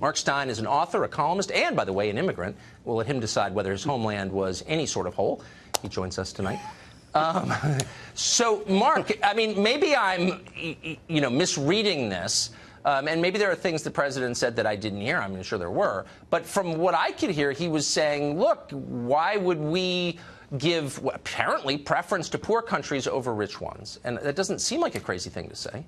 Mark Steyn is an author, a columnist, and, by the way, an immigrant. We'll let him decide whether his homeland was any sort of hole. He joins us tonight. So, Mark, I mean, maybe I'm, misreading this. And maybe there are things the president said that I didn't hear. I'm sure there were. But from what I could hear, he was saying, look, why would we give, apparently, preference to poor countries over rich ones? And that doesn't seem like a crazy thing to say.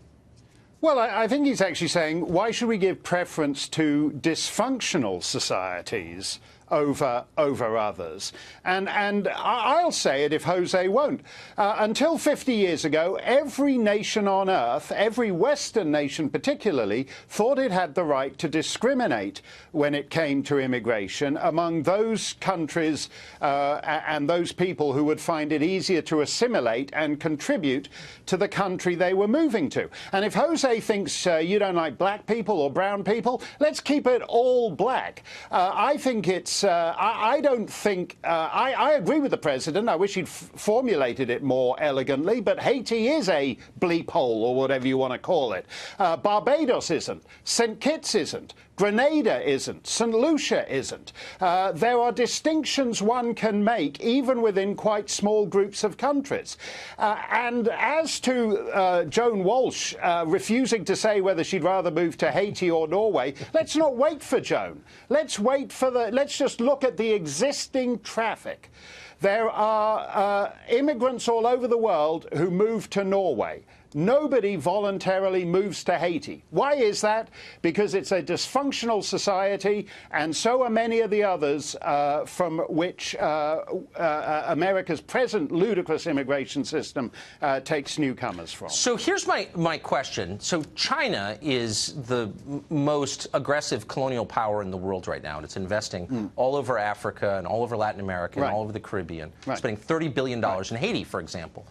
Well, I think he's actually saying, why should we give preference to dysfunctional societies over others? And I'll say it if Jose won't. Until 50 years ago, every nation on earth, every Western nation particularly, thought it had the right to discriminate when it came to immigration among those countries and those people who would find it easier to assimilate and contribute to the country they were moving to. And if Jose thinks you don't like black people or brown people, let's keep it all black. I think it's I don't think I agree with the president. I wish he'd formulated it more elegantly, but Haiti is a bleep hole, or whatever you want to call it. Barbados isn't. St. Kitts isn't. Grenada isn't. St. Lucia isn't. There are distinctions one can make, even within quite small groups of countries. And as to Joan Walsh refusing to say whether she'd rather move to Haiti or Norway, let's not wait for Joan. Let's just look at the existing traffic. There are immigrants all over the world who move to Norway. Nobody voluntarily moves to Haiti. Why is that? Because it's a dysfunctional society, and so are many of the others from which America's present ludicrous immigration system takes newcomers from. So here's my question. So China is the most aggressive colonial power in the world right now, and it's investing all over Africa and all over Latin America and all over the Caribbean, spending $30 billion in Haiti, for example.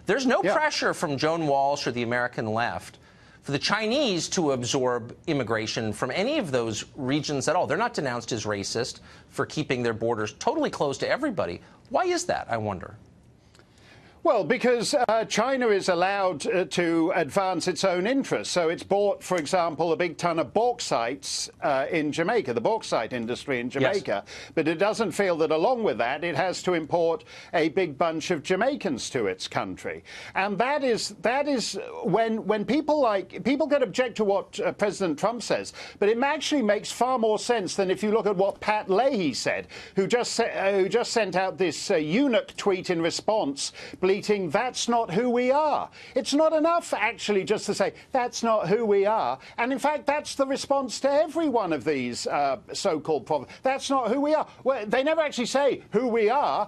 There's no pressure from Joan Walsh or the American left for the Chinese to absorb immigration from any of those regions at all. They're not denounced as racist for keeping their borders totally closed to everybody. Why is that, I wonder? Well, because China is allowed to advance its own interests. So it's bought, for example, a big ton of bauxites in Jamaica, the bauxite industry in Jamaica. Yes. But it doesn't feel that along with that, it has to import a big bunch of Jamaicans to its country. And that is when people get object to what President Trump says. But it actually makes far more sense than if you look at what Pat Leahy said, who just sent out this eunuch tweet in response, bleating, "That's not who we are." It's not enough, actually, just to say, "That's not who we are." And in fact, that's the response to every one of these so-called problems. That's not who we are. Well, they never actually say who we are.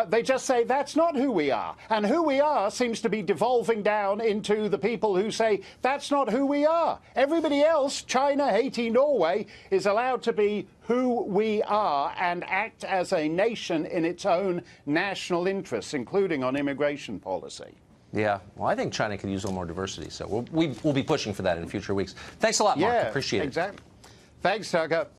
They just say, that's not who we are. And who we are seems to be devolving down into the people who say, that's not who we are. Everybody else, China, Haiti, Norway, is allowed to be who we are and act as a nation in its own national interests, including on immigration policy. Yeah, well, I think China could use a little more diversity, so we'll be pushing for that in future weeks. Thanks a lot, Mark. Appreciate it. Exactly. Thanks, Tucker.